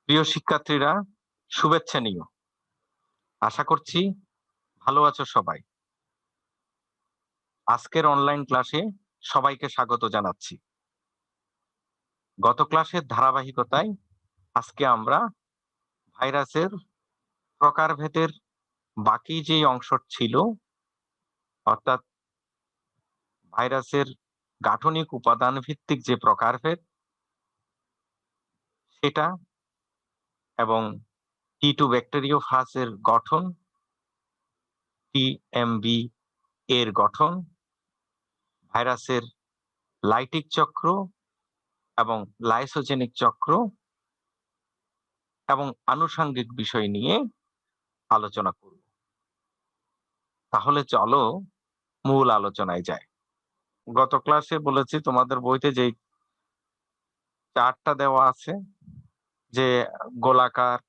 প্রিয় শিক্ষার্থীরা, শুভেচ্ছা নিও। আশা করছি ভালো আছো সবাই। আজকের অনলাইন ক্লাসে সবাইকে স্বাগত জানাচ্ছি। গত ক্লাসের ধারাবাহিকতায় আজকে আমরা ভাইরাসের প্রকারভেদের বাকি যে অংশ ছিল, অর্থাৎ ভাইরাসের গাঠনিক উপাদান ভিত্তিক যে প্রকারভেদ সেটা এবং টি2 ব্যাকটেরিওফাজের গঠন, টিএমবি এর গঠন, ভাইরাসের লাইটিক চক্র এবং লাইসোজেনিক চক্র এবং আনুষঙ্গিক বিষয় নিয়ে আলোচনা করব। তাহলে চলো মূল আলোচনায় যাই। গত ক্লাসে বলেছি তোমাদের বইতে যে চার্টটা দেওয়া আছে, যে গোলাকার,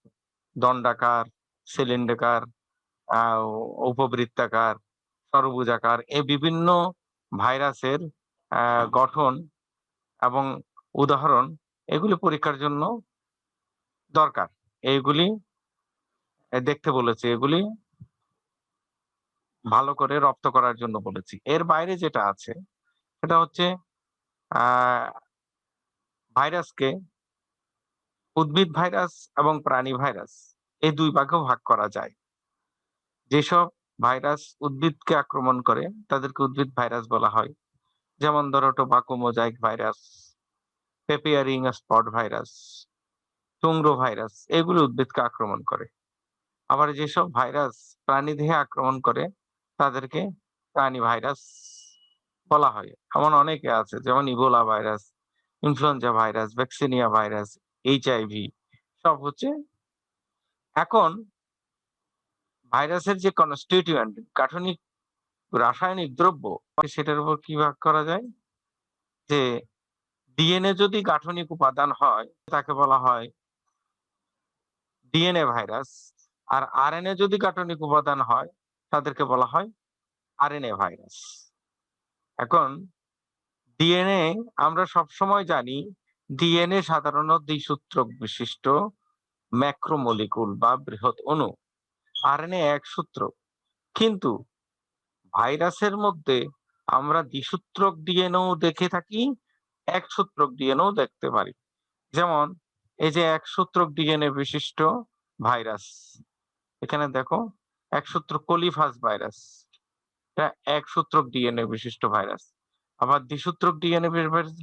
দণ্ডাকার, সিলিন্ডাকার, উপবৃত্তাকার, ষড়ভুজাকার এই বিভিন্ন ভাইরাসের গঠন এবং উদাহরণ এগুলি পরীক্ষার জন্য দরকার। এইগুলি দেখতে বলেছি, এগুলি ভালো করে রপ্ত করার জন্য বলেছি। এর বাইরে যেটা আছে সেটা হচ্ছে ভাইরাসকে উদ্ভিদ ভাইরাস এবং প্রাণী ভাইরাস এই দুই ভাগেও ভাগ করা যায়। যেসব ভাইরাস উদ্ভিদকে আক্রমণ করে তাদেরকে উদ্ভিদ ভাইরাস বলা হয়। যেমন ধরো টোবাকো মোজাইক ভাইরাস, পেপিয়ারিং স্পট ভাইরাস, টুংরো ভাইরাস, এগুলো উদ্ভিদকে আক্রমণ করে। আবার যেসব ভাইরাস প্রাণী দেহে আক্রমণ করে তাদেরকে প্রাণী ভাইরাস বলা হয়। এমন অনেকে আছে, যেমন Ebola virus, influenza virus, vaccinia virus, HIV, সব হচ্ছে। এখন ভাইরাসের যে কনস্টিটিউয়েন্ট, গাঠনিক রাসায়নিক দ্রব্য, সেটার উপর কি ভাগ করা যায়? যে ডিএনএ যদি গাঠনিক উপাদান হয় তাকে বলা হয় ডিএনএ ভাইরাস, আর আরএনএ যদি গাঠনিক উপাদান হয় তাদেরকে বলা হয় আরএনএ ভাইরাস। এখন ডিএনএ আমরা সবসময় জানি ডিএনএ সাধারণত দ্বিসূত্রক বিশিষ্ট ম্যাক্রোমলিকুল বা বৃহৎ অণু, আরএনএ এক সূত্র। কিন্তু ভাইরাসের মধ্যে আমরা দ্বিসূত্রক ডিএনএও দেখে থাকি, এক সূত্রক ডিএনএও দেখতে পারি। যেমন এই যে এক সূত্রক ডিএনএ বিশিষ্ট ভাইরাস, এখানে দেখো এক সূত্র কোলিফাস ভাইরাস, এটা এক সূত্রক ডিএনএ বিশিষ্ট ভাইরাস। আবার দ্বিসূত্রক ডিএনএ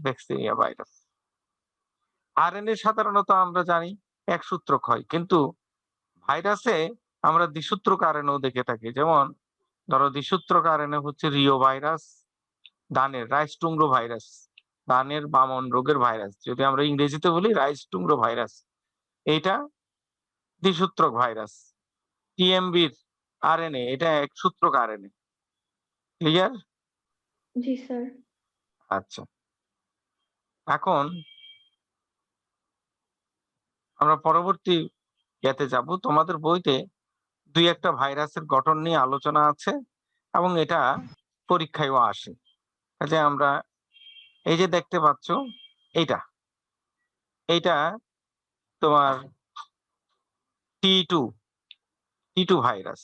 ব্যাকটেরিয়া ভাইরাস। আরএনএ সাধারণত আমরা জানি এক সূত্রক হয়, কিন্তু ভাইরাসে আমরা দ্বিসূত্রক আরএনএও দেখে থাকি। যেমন ধরো দ্বিসূত্রক আরএনএ হচ্ছে রিও ভাইরাস, ধানের রাইসটুংরো ভাইরাস, ধানের বামন রোগের ভাইরাস, যদি আমরা ইংরেজিতে বলি রাইসটুংরো ভাইরাস, এইটা দ্বিসূত্রক ভাইরাস। টিএমবির আরএনএ এটা এক সূত্রক আরএনএ। ক্লিয়ার? জি স্যার। আচ্ছা, এখন আমরা পরবর্তী ইয়াতে যাব। তোমাদের বইতে দুই একটা ভাইরাসের গঠন নিয়ে আলোচনা আছে এবং এটা পরীক্ষায়ও আসে। যে আমরা এই যে দেখতে পাচ্ছ, এইটা এইটা তোমার টি2 ভাইরাস।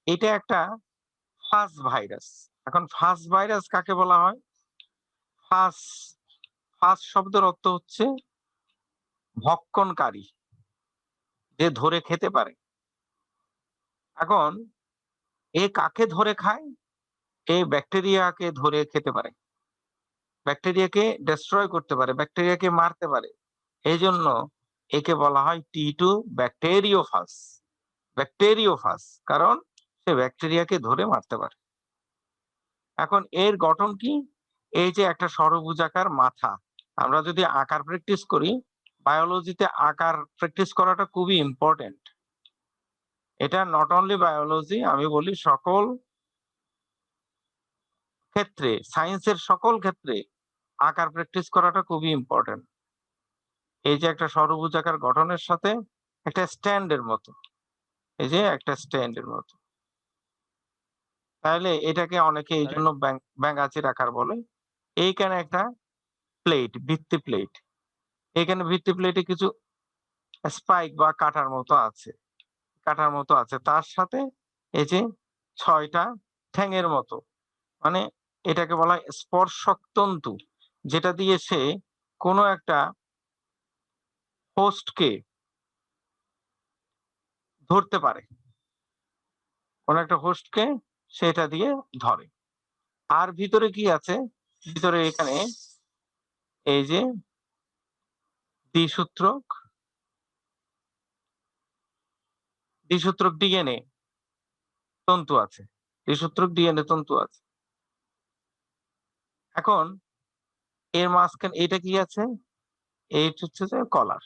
এটা একটা ফাস ভাইরাস। এখন ফাস ভাইরাস কাকে বলা হয়? ফাস ফাস শব্দের অর্থ হচ্ছে ভক্ষণকারী, যে ধরে খেতে পারে। এখন এ কাকে ধরে খায়? এ ব্যাকটেরিয়াকে ধরে খেতে পারে, ব্যাকটেরিয়াকে ডেস্ট্রয় করতে পারে, ব্যাকটেরিয়াকে মারতে পারে। এই জন্য একে বলা হয় টি2 ব্যাকটেরিওফাস। ব্যাকটেরিওফাস কারণ সে ব্যাকটেরিয়াকে ধরে মারতে পারে। এখন এর গঠন কি? এই যে একটা ষড়ভুজাকার মাথা। আমরা যদি আকার প্র্যাকটিস করি, বায়োলজিতে আকার প্র্যাকটিস করাটা খুবই ইম্পর্টেন্ট। এটা নট অনলি বায়োলজি, আমি বলি সকল ক্ষেত্রে, সায়েন্সের সকল ক্ষেত্রে আকার প্র্যাকটিস করাটা খুবই ইম্পর্টেন্ট। এই যে একটা ষড়ভুজাকার গঠনের সাথে একটা স্ট্যান্ডের মতো, এই যে একটা স্ট্যান্ডের মতো, তাহলে এটাকে অনেকে এই জন্য ব্যাঙাচির আকার বলে। এইখানে একটা প্লেট, ভিত্তি প্লেট, এখানে ভিত্তি প্লেটে কিছু স্পাইক বা কাঁটার মতো আছে, তার সাথে এই যে 6টা ঠ্যাঙের মতো, মানে এটাকে বলা হয় স্পর্শক তন্তু, যেটা দিয়ে সে কোনো একটা হোস্টকে ধরতে পারে, কোনো একটা হোস্টকে সেটা দিয়ে ধরে। আর ভিতরে কি আছে? ভিতরে এখানে এই যে দ্বিসূত্রক ডিএনএ তন্তু আছে, দ্বিসূত্রক ডিএনএ তন্তু আছে। এখন এর মাঝখানে এটা কি আছে? এইটা হচ্ছে যে কলার।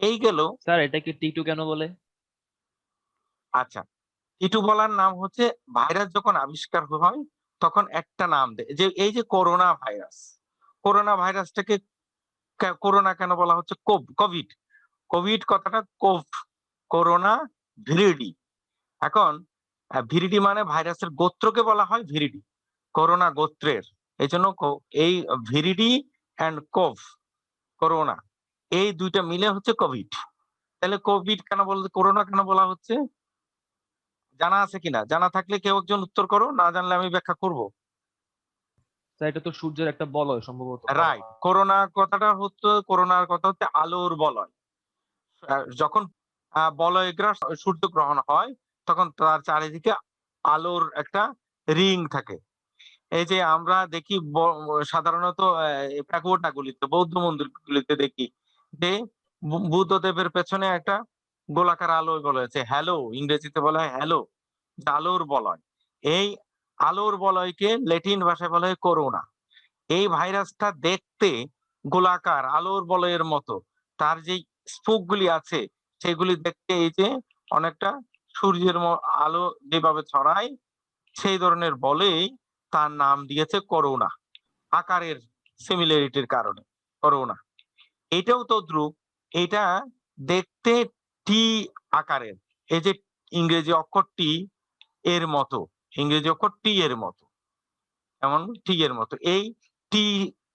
এই গেল। স্যার এটাকে টিটু কেন বলে? আচ্ছা, টিটু বলার নাম হচ্ছে ভাইরাস যখন আবিষ্কার হয় তখন একটা নাম দেয়, যে এই যে করোনা ভাইরাস, করোনা ভাইরাসটাকে করোনা কেন বলা হচ্ছে? কোভিড, কোভিড কথাটা কোভ, করোনা ভিরিডি। এখন ভিরিডি মানে ভাইরাসের গোত্রকে বলা হয় ভিরিডি, করোনা গোত্রের। এই জন্য এই ভিরিডি অ্যান্ড কোভ, করোনা, এই দুইটা মিলে হচ্ছে কোভিড। তাহলে কোভিড কেন বলতে, করোনা কেন বলা হচ্ছে? জানা আছে কিনা? জানা থাকলে কেউ একজন উত্তর করো, না জানলে আমি ব্যাখ্যা করব। স্যার এটা তো সূর্যের একটা বলয় সম্ভবত। রাইট, করোনা কথাটা হচ্ছে, করোনার কথা হচ্ছে আলোর বলয়। যখন বলয়গ্রাস সূর্যগ্রহণ হয় তখন তার চারিদিকে আলোর একটা রিং থাকে। এই যে আমরা দেখি সাধারণত প্যাগোডাগুলিতে, বৌদ্ধ মন্দিরগুলিতে দেখি যে বুদ্ধদেবের পেছনে একটা গোলাকার আলো বলা হয়েছে হ্যালো, ইংরেজিতে বলা হয় হ্যালো, আলোর বলয়। এই আলোর বলয়কে ল্যাটিন ভাষায় বলা হয় করোনা। এই ভাইরাসটা দেখতে গোলাকার আলোর বলয়ের মতো, তার যেই স্পোক গুলি আছে সেগুলি দেখতে এই যে অনেকটা সূর্যের আলো যেভাবে ছড়ায় সেই ধরনের বলেই তার নাম দিয়েছে করোনা, আকারের সিমিলারিটির কারণে করোনা। এটাও তদ্রুপ, এটা দেখতে টি আকারের, এই যে ইংরেজি অক্ষর টি এর মতো, ইংরেজি অক্ষর টি এর মতো, এমন টি এর মতো। এই টি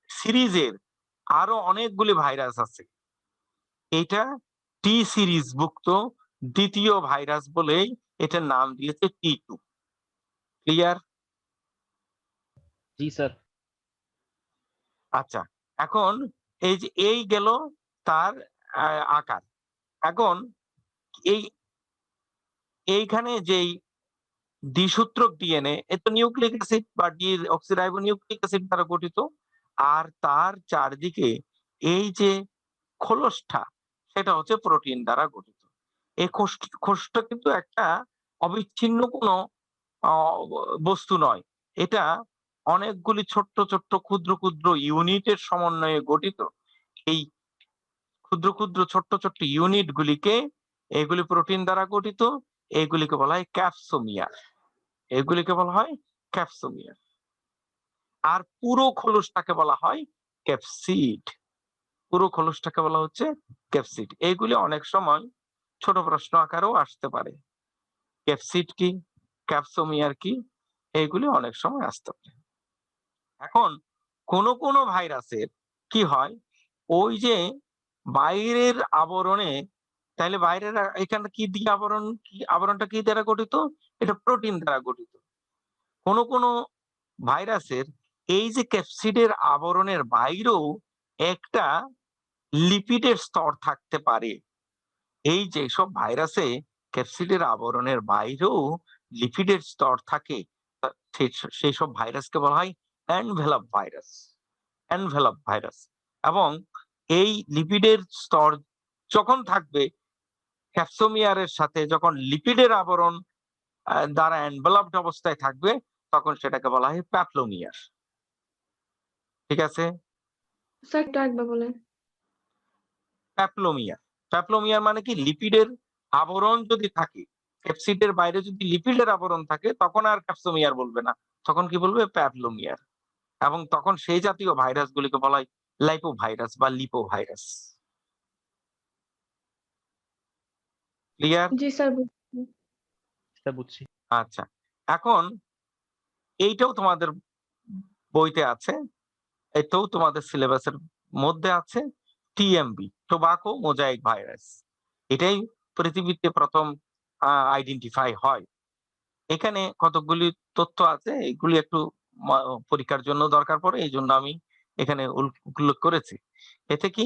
সিরিজের আরো অনেকগুলি ভাইরাস আছে, এটা টি সিরিজ ভুক্ত দ্বিতীয় ভাইরাস বলেই এটার নাম দিয়েছে টি2। ক্লিয়ার? জি স্যার। আচ্ছা, এখন এই যে এই গেল তার আকার। এখন এই এইখানে যেই দ্বিসূত্রক ডিএনএ, এত নিউক্লিক অ্যাসিড বা ডি অক্সিরাইবো নিউক্লিক অ্যাসিড দ্বারা গঠিত, আর তার চারদিকে এই যে খোলসটা, সেটা হচ্ছে প্রোটিন দ্বারা গঠিত। এই কোষটা কিন্তু একটা অবিচ্ছিন্ন কোনো বস্তু নয়, এটা অনেকগুলি ছোট্ট ছোট্ট ক্ষুদ্র ক্ষুদ্র ইউনিটের সমন্বয়ে গঠিত। এই ক্ষুদ্র ক্ষুদ্র ছোট্ট ছোট্ট ইউনিট গুলিকে, এগুলি প্রোটিন দ্বারা গঠিত, এগুলিকে বলা হয় ক্যাপসোমিয়ার, এগুলিকে বলা হয় ক্যাপসোমিয়ার। আর পুরো খোলসটাকে বলা হয় ক্যাপসিড, পুরো খোলসটাকে বলা হচ্ছে ক্যাপসিড। এইগুলি অনেক সময় ছোট প্রশ্ন আকারেও আসতে পারে, ক্যাপসিড কি, ক্যাপসোমিয়ার কি, এইগুলি অনেক সময় আসতে পারে। এখন কোন ভাইরাসের কি হয়, ওই যে বাইরের আবরণে, তাহলে বাইরের এখানে কি দিয়ে আবরণ, কি আবরণটা কি দ্বারা গঠিত? এটা প্রোটিন দ্বারা গঠিত। কোন ভাইরাসের এই যে ক্যাপসিডের আবরণের বাইরেও একটা লিপিডের স্তর থাকতে পারে। এই যে সব ভাইরাসে ক্যাপসিডের আবরণের বাইরেও লিপিডের স্তর থাকে, সেই সব ভাইরাসকে বলা হয় এনভেলপ ভাইরাস, এনভেলপ ভাইরাস। এবং এই লিপিডের স্তর যখন থাকবে ক্যাপসোমিয়ারের সাথে, যখন লিপিডের আবরণ দ্বারা এনভেলপড অবস্থায় থাকবে, তখন সেটাকে বলা হয় প্যাপলোমিয়ার। ঠিক আছে? স্যার একটু একবার বলেন। প্যাপলোমিয়ার, প্যাপলোমিয়ার মানে কি, লিপিডের আবরণ যদি থাকে, ক্যাপসিডের বাইরে যদি লিপিডের আবরণ থাকে, তখন আর ক্যাপসোমিয়ার বলবে না, তখন কি বলবে? প্যাপলোমিয়ার। এবং তখন সেই জাতীয় ভাইরাস গুলিকে বলা হয় লাইপো ভাইরাস বা লিপো ভাইরাস। ক্লিয়ার? জি স্যার, বুঝছি। সেটা বুঝছি। আচ্ছা, এখন এইটাও তোমাদের বইতে আছে, এটাও তোমাদের সিলেবাসের মধ্যে আছে, টিএমবি, টোবাকো মোজাইক ভাইরাস। এটাই পৃথিবীতে প্রথম আইডেন্টিফাই হয়। এখানে কতকগুলি তথ্য আছে, এগুলি একটু পরীক্ষার জন্য দরকার পড়ে, এই জন্য আমি এখানে উল্লেখ করেছি। এতে কি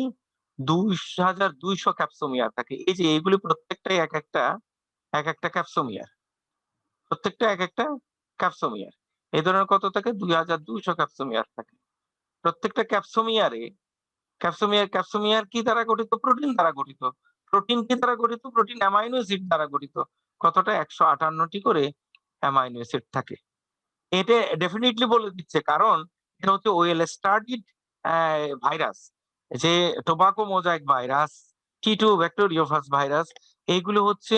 2200 ক্যাপসোমিয়ার থাকে। এই যে এইগুলি প্রত্যেকটাই এক একটা ক্যাপসোমিয়ার, প্রত্যেকটা এক একটা ক্যাপসোমিয়ার। এই ধরনের কত থাকে? 2200 ক্যাপসোমিয়ার থাকে। প্রত্যেকটা ক্যাপসোমিয়ার কি দ্বারা গঠিত? প্রোটিন দ্বারা গঠিত। প্রোটিন কি দ্বারা গঠিত? প্রোটিন অ্যামাইনো অ্যাসিড দ্বারা গঠিত। কতটা? 158টি করে অ্যামাইনো অ্যাসিড থাকে। এটা ডেফিনিটলি বলে দিচ্ছে, কারণ এটা হচ্ছে ওয়েল স্টাডিড ভাইরাস। যে টোবাকো মোজাইক ভাইরাস, টি2 ব্যাকটেরিওফাস ভাইরাস, এইগুলো হচ্ছে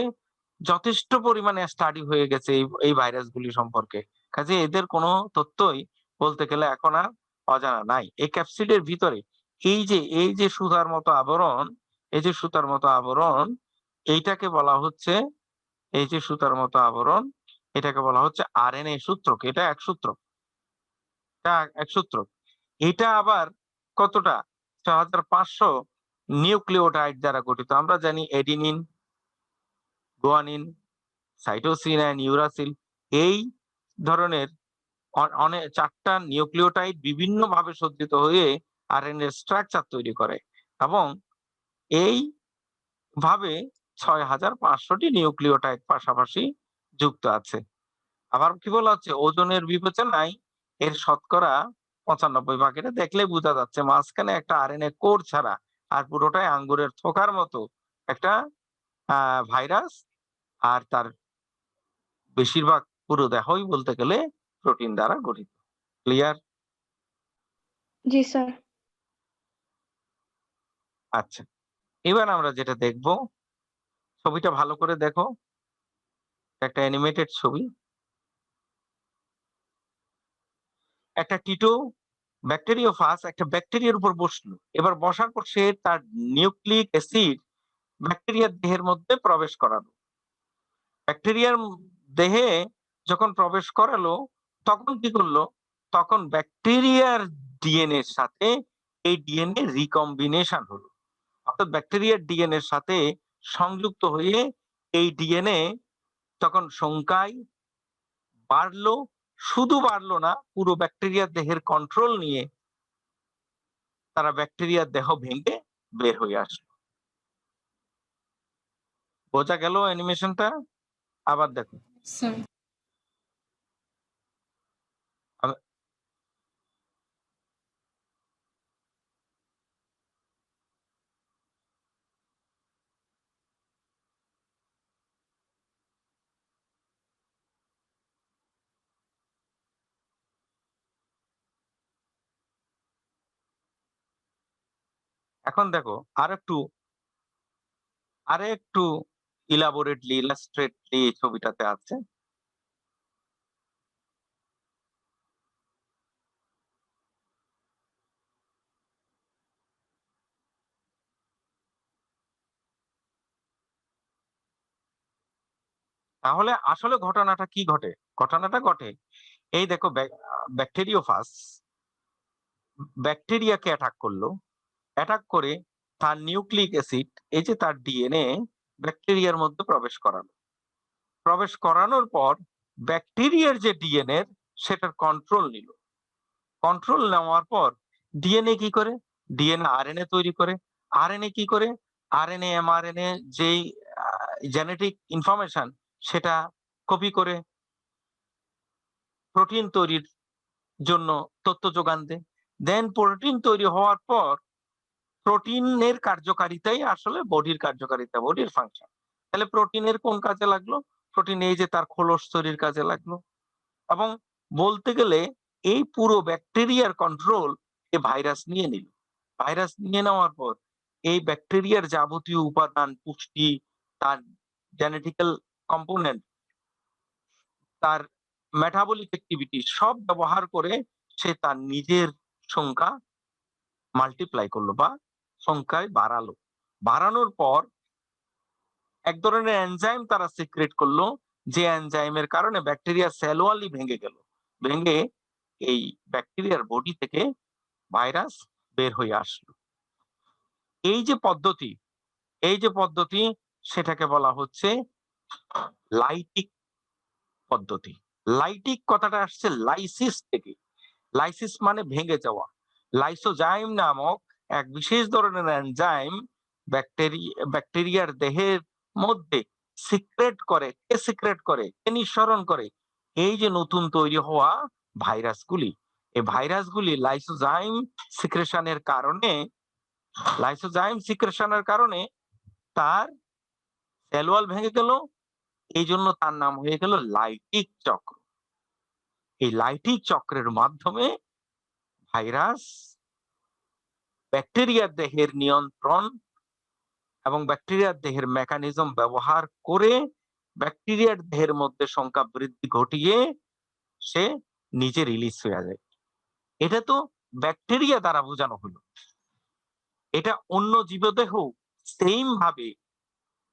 যথেষ্ট পরিমাণে স্টাডি হয়ে গেছে এই ভাইরাসগুলি সম্পর্কে। কাজে এদের কোনো তথ্যই বলতে গেলে এখন আর অজানা নাই। এই ক্যাপসিডের ভিতরে এই যে সুতার মতো আবরণ, এই যে সুতার মতো আবরণ, এইটাকে বলা হচ্ছে, এই যে সুতার মতো আবরণ, এটাকে বলা হচ্ছে আরএনএ সূত্রক। এটা এক সূত্র, এটা আবার কতটা? 6500 নিউক্লিওটাইড দ্বারা গঠিত। আমরা জানি adenine, guanine, cytosine and uracil, এই ধরনের অনেক 4টা নিউক্লিওটাইড বিভিন্ন ভাবে সজ্জিত হয়ে আরএনএ স্ট্রাকচার তৈরি করে, এবং এই ভাবে 6500টি নিউক্লিওটাইড পাশাপাশি যুক্ত আছে। আবার কি বলা হচ্ছে? ওজনের বিবেচনায় এর শতকরা 95 ভাগ। এটা দেখলেই বোঝা যাচ্ছে মাঝখানে একটা আরএনএ কোর ছাড়া আর পুরোটাই আঙ্গুরের থোকার মতো একটা ভাইরাস। আর তার বেশিরভাগ পুরো দেহই বলতে গেলে প্রোটিন দ্বারা গঠিত। ক্লিয়ার? জি স্যার। আচ্ছা, এবার আমরা যেটা দেখব, ছবিটা ভালো করে দেখো, একটা অ্যানিমেটেড ছবি। একটা টিটো ব্যাকটেরিওফাস একটা ব্যাকটেরিয়ার উপর বসলো। এবার বসার পর সে তার নিউক্লিক অ্যাসিড ব্যাকটেরিয়ার দেহের মধ্যে প্রবেশ করালো। ব্যাকটেরিয়ার দেহে যখন প্রবেশ করালো, তখন কি করলো? তখন ব্যাকটেরিয়ার ডিএনএ এর সাথে এই ডিএনএ রিকম্বিনেশন হলো। অর্থাৎ ব্যাকটেরিয়ার ডিএনএ এর সাথে সংযুক্ত হয়ে এই ডিএনএ তখন সংখ্যায় বাড়লো। শুধু বাড়লো না, পুরো ব্যাকটেরিয়ার দেহের কন্ট্রোল নিয়ে তারা ব্যাকটেরিয়ার দেহ ভেঙে বের হয়ে আসলো। বোঝা গেল অ্যানিমেশনটা? আবার দেখো, স্যার। আমি- এখন দেখো আরেকটু ইলাবোরেটলি ইলাস্ট্রেটলি এই ছবিটাতে আছে। তাহলে আসলে ঘটনাটা কি ঘটে? ঘটনাটা ঘটে, এই দেখো, ব্যাকটেরিওফাস ব্যাকটেরিয়াকে অ্যাটাক করলো। অ্যাটাক করে তার নিউক্লিক অ্যাসিড, এই যে তার ডিএনএ, ব্যাকটেরিয়ার মধ্যে প্রবেশ করানো। প্রবেশ করানোর পর ব্যাকটেরিয়ার যে ডিএনএ সেটার কন্ট্রোল নিল। কন্ট্রোল নেওয়ার পর ডিএনএ কি করে? ডিএনএ আরএনএ তৈরি করে। আরএনএ কি করে? আরএনএ এমআরএনএ যেই জেনেটিক ইনফরমেশন, সেটা কপি করে প্রোটিন তৈরির জন্য তথ্য যোগান দেয়। দেন প্রোটিন তৈরি হওয়ার পর প্রোটিনের কার্যকারিতাই আসলে বডির কার্যকারিতা, বডির ফাংশন। তাহলে প্রোটিনের কোন কাজে লাগলো? প্রোটিন এই যে তার খোলস তৈরির কাজে লাগলো। এবং বলতে গেলে এই পুরো ব্যাকটেরিয়ার কন্ট্রোল এ ভাইরাস নিয়ে নিল। ভাইরাস নিয়ে নেওয়ার পর এই ব্যাকটেরিয়ার যাবতীয় উপাদান, পুষ্টি, তার জেনেটিক্যাল কম্পোনেন্ট, তার মেটাবলিক অ্যাক্টিভিটি সব ব্যবহার করে সে তার নিজের সংখ্যা মাল্টিপ্লাই করলো বা সংখ্যায় বাড়ালো। বাড়ানোর পর এক ধরনের এনজাইম তারা সিক্রেট করলো, যে এনজাইমের কারণে ব্যাকটেরিয়া সেল ওয়ালই ভেঙে গেল। ভেঙে এই ব্যাকটেরিয়ার বডি থেকে ভাইরাস বের হয়ে আসলো। এই যে পদ্ধতি সেটাকে বলা হচ্ছে লাইটিক পদ্ধতি। লাইটিক কথাটা আসছে লাইসিস থেকে। লাইসিস মানে ভেঙে যাওয়া। লাইসোজাইম নামক এক বিশেষ ধরনের এনজাইম ব্যাকটেরিয়ার দেহের মধ্যে সিক্রেট করে, কে নিঃসরণ করে? এই যে নতুন তৈরি হওয়া ভাইরাসগুলি, এই ভাইরাসগুলি লাইসোজাইম সিক্রেশনের কারণে তার সেল ওয়াল ভেঙে গেল। এই জন্য তার নাম হয়ে গেল লাইটিক চক্র। এই লাইটিক চক্রের মাধ্যমে ভাইরাস ব্যাকটেরিয়ার দেহের নিয়ন্ত্রণ এবং ব্যাকটেরিয়ার দেহের মেকানিজম ব্যবহার করে ব্যাকটেরিয়ার দেহের মধ্যে সংখ্যা বৃদ্ধি ঘটিয়ে সে নিজে রিলিজ হয়ে যায়। এটা তো ব্যাকটেরিয়া দ্বারা বোঝানো হলো। এটা অন্য জীবদেহ সেম ভাবে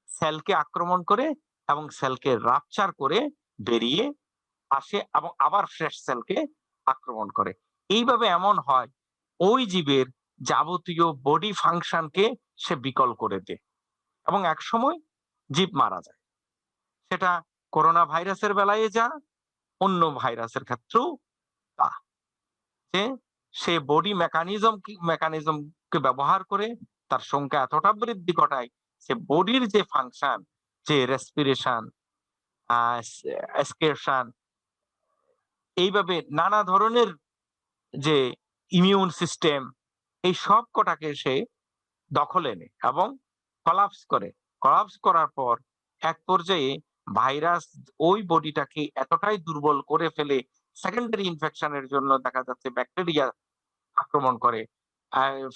সেলকে আক্রমণ করে এবং সেলকে রাপচার করে বেরিয়ে আসে এবং আবার ফ্রেশ সেলকে আক্রমণ করে। এইভাবে এমন হয় ওই জীবের যাবতীয় বডি ফাংশনকে সে বিকল করে দেয় এবং একসময় জীব মারা যায়। সেটা করোনা ভাইরাসের বেলায় যা, অন্য ভাইরাসের ক্ষেত্রেও তা। যে সে বডি মেকানিজমকে ব্যবহার করে তার সংখ্যা এতটা বৃদ্ধি ঘটায়, সে বডির যে ফাংশন, যে রেসপিরেশন, এক্সক্রেশন, এইভাবে নানা ধরনের যে ইমিউন সিস্টেম, এই সব কটাকে সে দখলে নেয় এবং কলাপস করার পর এক পর্যায়ে ভাইরাস ওই বডিটাকে এতটাই দুর্বল করে ফেলে, সেকেন্ডারি ইনফেকশনের জন্য দেখা যাচ্ছে ব্যাকটেরিয়া আক্রমণ করে,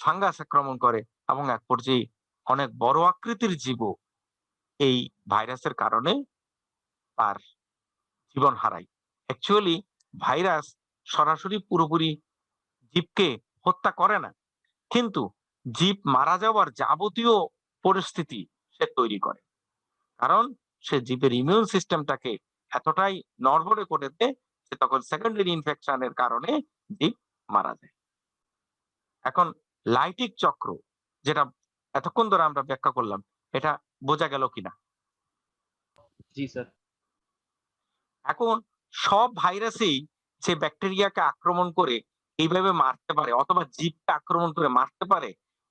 ফাঙ্গাস আক্রমণ করে এবং এক পর্যায়ে অনেক বড় আকৃতির জীবও এই ভাইরাসের কারণে তার জীবন হারায়। অ্যাকচুয়ালি ভাইরাস সরাসরি পুরোপুরি জীবকে হত্যা করে না, কিন্তু জীব মারা যাওয়ার যাবতীয় পরিস্থিতি সে তৈরি করে। কারণ সে জীবের ইমিউন সিস্টেমটাকে এতটাই নড়বড়ে করে দেয় যে তখন সেকেন্ডারি ইনফেকশনের কারণে জীব মারা যায়। এখন লাইটিক চক্র, যেটা এতক্ষণ ধরে আমরা ব্যাখ্যা করলাম, এটা বোঝা গেল কিনা? জি স্যার। এখন সব ভাইরাসই যে ব্যাকটেরিয়াকে আক্রমণ করে এইভাবে মারতে পারে অথবা জীবকে আক্রমণ করে মারতে পারে,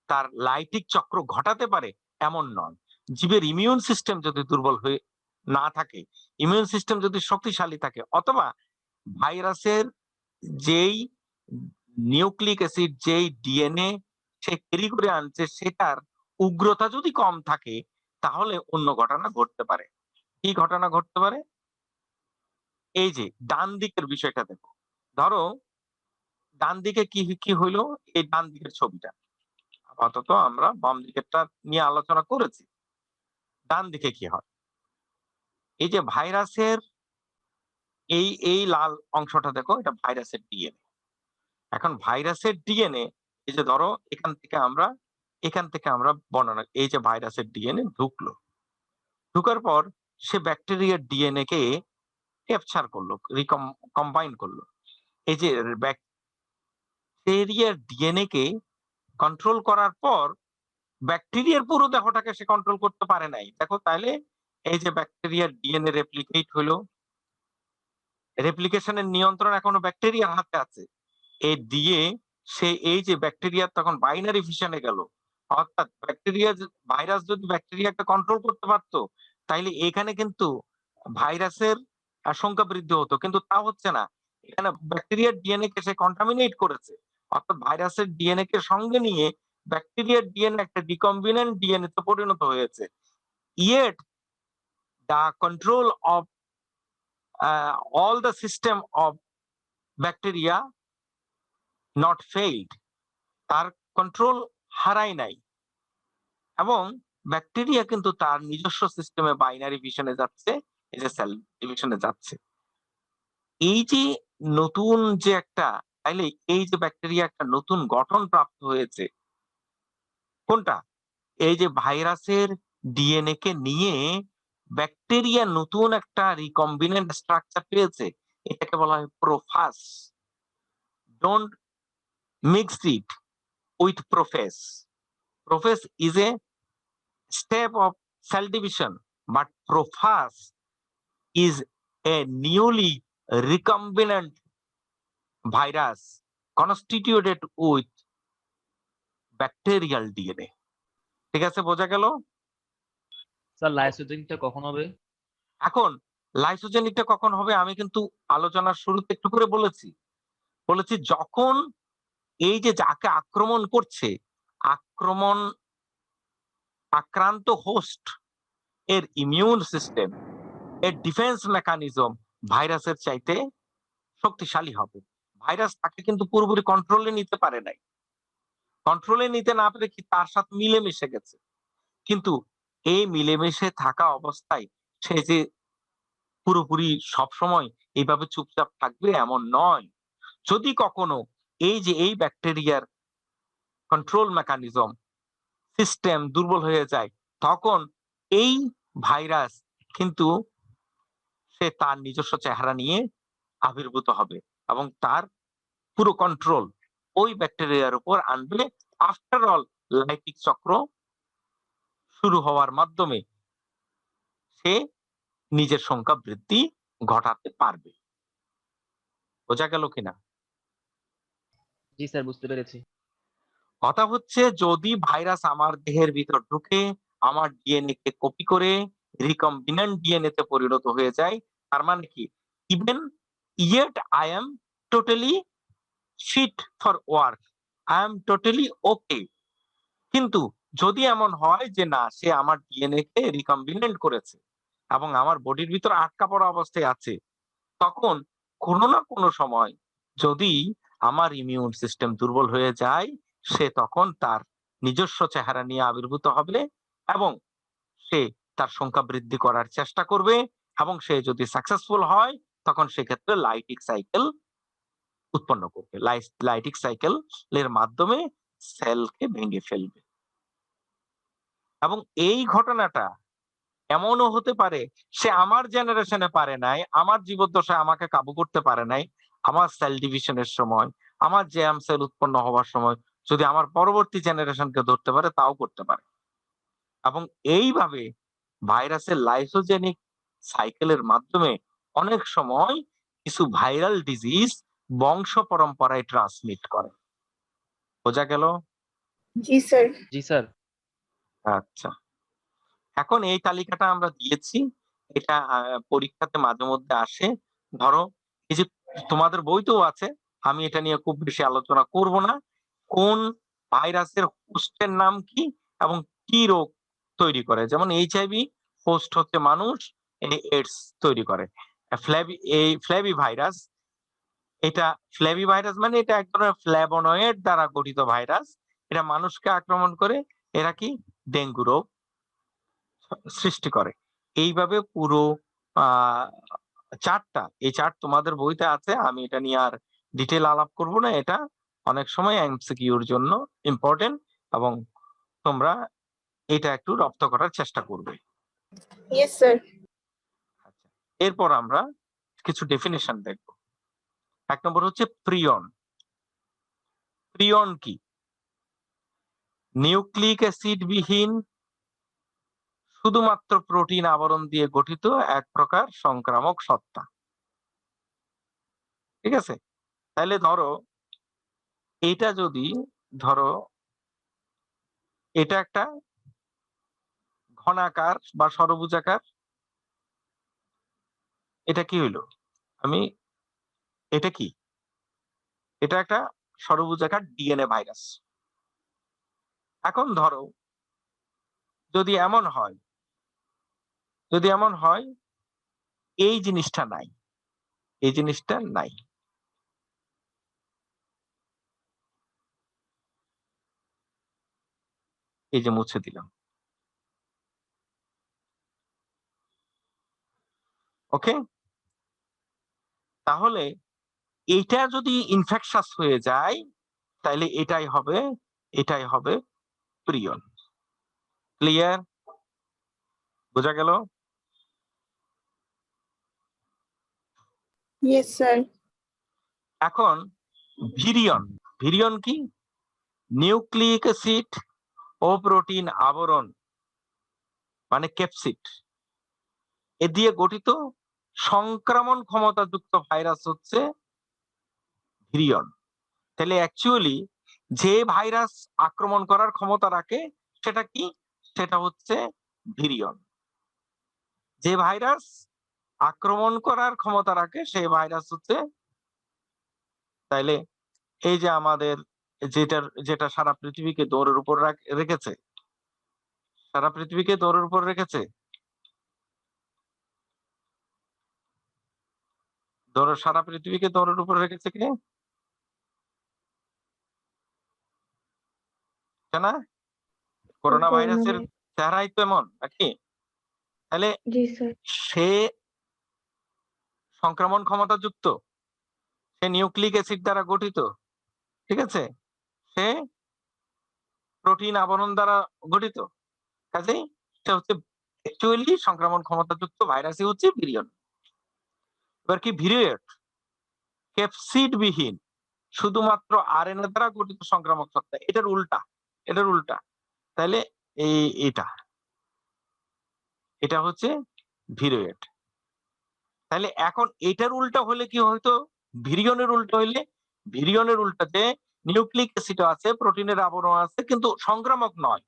তার লাইটিক চক্র ঘটাতে পারে এমন নয়। জীবের ইমিউন সিস্টেম যদি দুর্বল হয়ে না থাকে, ইমিউন সিস্টেম যদি শক্তিশালী থাকে, অথবা ভাইরাসের যেই নিউক্লিক অ্যাসিড, যেই ডিএনএ সে ক্যারি করে আনছে, সেটার উগ্রতা যদি কম থাকে, তাহলে অন্য ঘটনা ঘটতে পারে। কি ঘটনা ঘটতে পারে? এই যে ডান দিকের বিষয়টা দেখো। ধরো ডান দিকে কি হইলো? এই ডান দিকের ছবিটা। আপাতত আমরা বাম দিকেরটা নিয়ে আলোচনা করেছি। ডান দিকে কি হয়? এই যে ভাইরাসের এই লাল অংশটা দেখো, এটা ভাইরাসের ডিএনএ। এখন ভাইরাসের ডিএনএ, এই যে ধরো এখান থেকে আমরা বর্ণনা, এই যে ভাইরাসের ডিএনএ ঢুকলো। ঢুকার পর সে ব্যাকটেরিয়ার ডিএনএ কে ক্যাপচার করলো, কম্বাইন করলো। এই যে ব্যাকটেরিয়ার ডিএনএ কে কন্ট্রোল করার পর ব্যাকটেরিয়ার পুরো দেহটাকে সে কন্ট্রোল করতে পারে নাই। দেখো তাহলে এই যে ব্যাকটেরিয়ার ডিএনএ রেপ্লিকেট হলো, রেপ্লিকেশনের নিয়ন্ত্রণ এখনো ব্যাকটেরিয়ার হাতে আছে। এই দিয়ে সে এই যে ব্যাকটেরিয়ার তখন বাইনারি ফিশনে গেল, অর্থাৎ ভাইরাস যদি ব্যাকটেরিয়াকে কন্ট্রোল করতে পারতো, তাইলে এখানে কিন্তু ভাইরাসের সংখ্যা বৃদ্ধি হতো, কিন্তু তা হচ্ছে না। এখানে ব্যাকটেরিয়ার ডিএনএ কে সে কন্টামিনেট করেছে, অর্থাৎ ভাইরাসের ডিএনএ কে সঙ্গে নিয়ে ব্যাকটেরিয়ার ডিএনএ একটা রিকম্বিনেন্ট ডিএনএ তে পরিণত হয়েছে। Yet the control of all the system of bacteria not failed, তার কন্ট্রোল হারায় নাই এবং ব্যাকটেরিয়া কিন্তু তার নিজস্ব সিস্টেমে বাইনারি ভিশনে যাচ্ছে, এই যে সেল ডিভিশনে যাচ্ছে। এই যে নতুন যে একটা, তাইলে এই যে ব্যাকটেরিয়া একটা নতুন গঠন প্রাপ্ত হয়েছে, কোনটা? এই যে ভাইরাসের ডিএনএ কে নিয়ে ব্যাকটেরিয়া নতুন একটা রিকম্বিনেন্ট স্ট্রাকচার পেয়েছে, এটাকে বলা হয় prophase. Don't mixed it with prophase. Prophase is a step of cell division, but prophase is a newly recombinant virus constituted with bacterial DNA. ঠিক আছে, বোঝা গেল? স্যার লাইসোজেনটা কখন হবে? এখন লাইসোজেনিকটা কখন হবে আমি কিন্তু আলোচনার শুরুতে একটু করে বলেছি যখন এই যে যাকে আক্রমণ করছে, আক্রান্ত হোস্ট এর ইমিউন সিস্টেম, এর ডিফেন্স মেকানিজম ভাইরাসের চাইতে শক্তিশালী হবে। ভাইরাস তাকে কিন্তু পুরোপুরি কন্ট্রোলে নিতে পারে নাই। কন্ট্রোলে নিতে না পেরে কি তার সাথে মিলেমিশে গেছে। কিন্তু এই মিলেমিশে থাকা অবস্থায় সে যে পুরোপুরি সবসময় এইভাবে চুপচাপ থাকবে এমন নয়। যদি কখনো এই যে এই ব্যাকটেরিয়ার কন্ট্রোল মেকানিজম সিস্টেম দুর্বল হয়ে যায়, তখন এই ভাইরাস কিন্তু সে তার নিজস্ব চেহারা নিয়ে আবির্ভূত হবে এবং তার পুরো কন্ট্রোল ওই ব্যাকটেরিয়ার উপর আনবে। আফটার অল লাইটিক চক্র শুরু হওয়ার মাধ্যমে সে নিজের সংখ্যা বৃদ্ধি ঘটাতে পারবে। বোঝা গেল কিনা? জি স্যার, বুঝতে পেরেছি। কথা হচ্ছে যদি ভাইরাস আমার দেহের ভিতর ঢুকে আমার ডিএনএ কে কপি করে রিকম্বিনেন্ট ডিএনএ তে পরিণত হয়ে যায়, তার মানে কি even yet I am totally fit for work, I am totally okay. কিন্তু যদি এমন হয় যে না, সে আমার ডিএনএ কে রিকম্বিনেন্ট করেছে এবং আমার বডির ভিতর আটকা পড়া অবস্থায় আছে, তখন কোনো না কোনো সময় যদি আমার ইমিউন সিস্টেম দুর্বল হয়ে যায়, সে তখন তার নিজস্ব চেহারা নিয়ে আবির্ভূত হবে এবং সে তার সংখ্যা বৃদ্ধি করার চেষ্টা করবে এবং সে যদি সাকসেসফুল হয় তখন সেক্ষেত্রে লাইটিক সাইকেল উৎপন্ন করবে। লাইটিক সাইকেল এর মাধ্যমে সেলকে ভেঙে ফেলবে। এবং এই ঘটনাটা এমনও হতে পারে সে আমার জেনারেশনে পারে নাই, আমার জীবদ্দশায় আমাকে কাবু করতে পারে নাই, আমার সেল ডিভিশনের সময়, আমার জ্যাম সেল উৎপন্ন হওয়ার সময় যদি আমার পরবর্তী জেনারেশনকে ধরতে পারে, তাও করতে পারে। এবং এইভাবে ভাইরাসের লাইসোজেনিক সাইকেলের মাধ্যমে অনেক সময় কিছু ভাইরাল ডিজিজ বংশ পরম্পরায় ট্রান্সমিট করে। বোঝা গেল? জি স্যার। জি স্যার। আচ্ছা, এখন এই তালিকাটা আমরা দিয়েছি, এটা পরীক্ষাতে মাঝে মধ্যে আসে। ধরো এই যে তোমাদের বইতেও আছে, আমি এটা নিয়ে খুব বেশি আলোচনা করব না। কোন ভাইরাসের হোস্টের নাম কি এবং কি রোগ তৈরি করে, যেমন এইচআইভি হোস্ট হচ্ছে মানুষ, এইডস তৈরি করে। ফ্ল্যাভি ভাইরাস, এটা ফ্ল্যাভি ভাইরাস মানে এটা এক ধরনের ফ্ল্যাভোনয়েড দ্বারা গঠিত ভাইরাস। এটা মানুষকে আক্রমণ করে, এরা কি ডেঙ্গু রোগ সৃষ্টি করে। এইভাবে পুরো চার্টটা, এই চার্ট তোমাদের বইতে আছে, আমি এটা নিয়ে আর ডিটেল আলাপ করব না। এটা অনেক সময় এমসিকিউর জন্য ইম্পর্টেন্ট এবং তোমরা এটা একটু রপ্ত করার চেষ্টা করবে। Yes sir. আচ্ছা, এরপর আমরা কিছু ডেফিনিশন দেখব। 1 নম্বর হচ্ছে প্রিয়ন। প্রিয়ন কি? নিউক্লিক অ্যাসিড বিহীন শুধুমাত্র প্রোটিন আবরণ দিয়ে গঠিত এক প্রকার সংক্রামক সত্তা। ঠিক আছে? তাহলে ধরো এটা যদি ধরো এটা একটা ঘনাকার বা ষড়ভুজাকার, এটা কি হইলো? এটা কি? এটা একটা ষড়ভুজাকার ডিএনএ ভাইরাস। এখন ধরো যদি এমন হয় এই জিনিসটা নাই, এই জিনিসটা নাই, এই যে মুছে দিলাম। ওকে, তাহলে এইটা যদি ইনফেকশাস হয়ে যায় তাহলে এটাই হবে প্রিয়ন। ক্লিয়ার? বোঝা গেল? Yes sir. এখন ভিরিয়ন, ভিরিয়ন কি? নিউক্লিক অ্যাসিড ও প্রোটিন আবরণ মানে ক্যাপসিড এ দিয়ে গঠিত সংক্রমণ ক্ষমতাযুক্ত ভাইরাস হচ্ছে ভিরিয়ন। তাহলে অ্যাকচুয়ালি যে ভাইরাস আক্রমণ করার ক্ষমতা রাখে সেটা কি? সেটা হচ্ছে ভিরিয়ন। যে ভাইরাস আক্রমণ করার ক্ষমতা রাখে সেই ভাইরাস হচ্ছে, তাইলে এই যে আমাদের যেটা সারা পৃথিবীকে দৌড়ের উপর রেখেছে, সারা পৃথিবীকে দৌড়ের উপর রেখেছে, সারা পৃথিবীকে দৌড়ের উপর রেখেছে কে? না, করোনা ভাইরাসের চেহারাই তো এমন নাকি? তাহলে জি স্যার। সে সংক্রমণ ক্ষমতাযুক্ত, সে নিউক্লিক অ্যাসিড দ্বারা গঠিত, ঠিক আছে, সে প্রোটিন আবরণ দ্বারা গঠিত, কাজেই সে হচ্ছে অ্যাকচুয়ালি সংক্রমণ ক্ষমতাযুক্ত ভাইরাসই হচ্ছে ভিরিয়ন। এবার কি ভিরিয়ড ক্যাপসিড বিহীন শুধুমাত্র আরএনএ দ্বারা গঠিত সংক্রামক সত্তা, এটার উল্টা, এটার উল্টা। তাহলে এটা হচ্ছে ভিরিয়ড। তাহলে এখন এটার উল্টা হলে কি হয়তো? ভিরিয়নের উল্টা হইলে, ভিরিয়নের উল্টাতে নিউক্লিক অ্যাসিড আছে, প্রোটিনের আবরণ আছে, কিন্তু সংক্রামক নয়।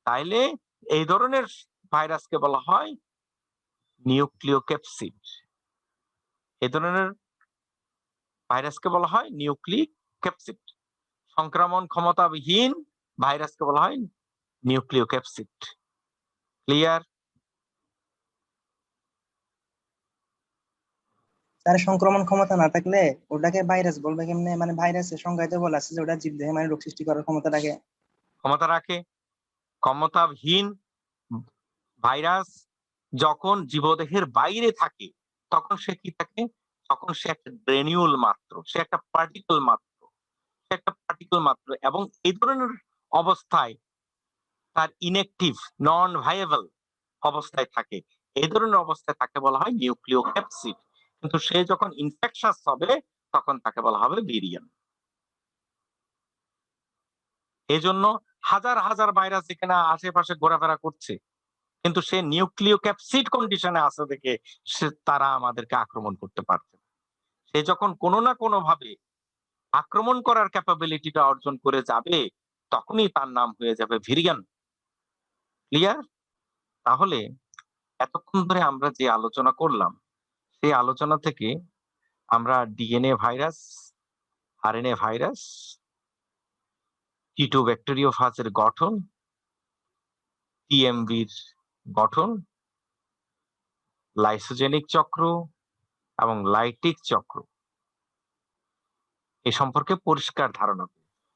তাইলে এই ধরনের ভাইরাসকে বলা হয় নিউক্লিওক্যাপসিড। এই ধরনের ভাইরাসকে বলা হয় নিউক্লিক ক্যাপসিড। সংক্রমণ ক্ষমতাবিহীন ভাইরাসকে বলা হয় নিউক্লিওক্যাপসিড। ক্লিয়ার? তার সংক্রমণ ক্ষমতা না থাকলে ওটাকে ভাইরাস বলবে কেমনে? মানে ভাইরাসের সংজ্ঞাতে বলা আছে যে ওটা জীবদেহে মানে রোগ সৃষ্টি করার ক্ষমতা রাখে। ক্ষমতা রাখে। ক্ষমতাহীন ভাইরাস যখন জীবদেহের বাইরে থাকে তখন সে কি থাকে? তখন সে একটা গ্রেনিউল মাত্র, সে একটা পার্টিকেল মাত্র, সে একটা পার্টিকেল মাত্র। এবং এই ধরনের অবস্থায় তার ইনঅ্যাক্টিভ, নন ভাইয়েবল অবস্থায় থাকে। এই ধরনের অবস্থায় তাকে বলা হয় নিউক্লিওক্যাপসিড। কিন্তু সে যখন ইনফেকশাস হবে তখন তাকে বলা হবে ভিরিয়ন। এজন্য হাজার হাজার ভাইরাস এখানে আশেপাশে ঘোরাফেরা করছে, কিন্তু সে নিউক্লিওক্যাপসিড কন্ডিশনে আছে দেখে তারা আমাদেরকে আক্রমণ করতে পারছে না। সে যখন কোনো না কোনো ভাবে আক্রমণ করার ক্যাপাবিলিটিটা অর্জন করে যাবে তখনই তার নাম হয়ে যাবে ভিরিয়ন। ক্লিয়ার? তাহলে এতক্ষণ ধরে আমরা যে আলোচনা করলাম সেই আলোচনা থেকে আমরা ডিএনএ ভাইরাস, আরএনএ ভাইরাস, টি2 ব্যাকটেরিওফাজের গঠন, টিএমভির গঠন, লাইসোজেনিক চক্র এবং লাইটিক চক্র এ সম্পর্কে পরিষ্কার ধারণা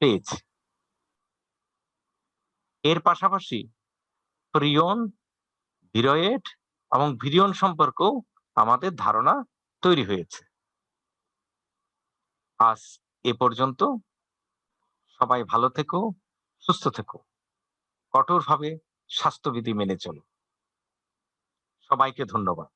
পেয়েছি। এর পাশাপাশি প্রিয়ন, ভিরয়েড এবং ভিরিয়ন সম্পর্কেও আমাদের ধারণা তৈরি হয়েছে। আজ এ পর্যন্ত। সবাই ভালো থেকো, সুস্থ থেকো, কঠোরভাবে স্বাস্থ্যবিধি মেনে চলো। সবাইকে ধন্যবাদ।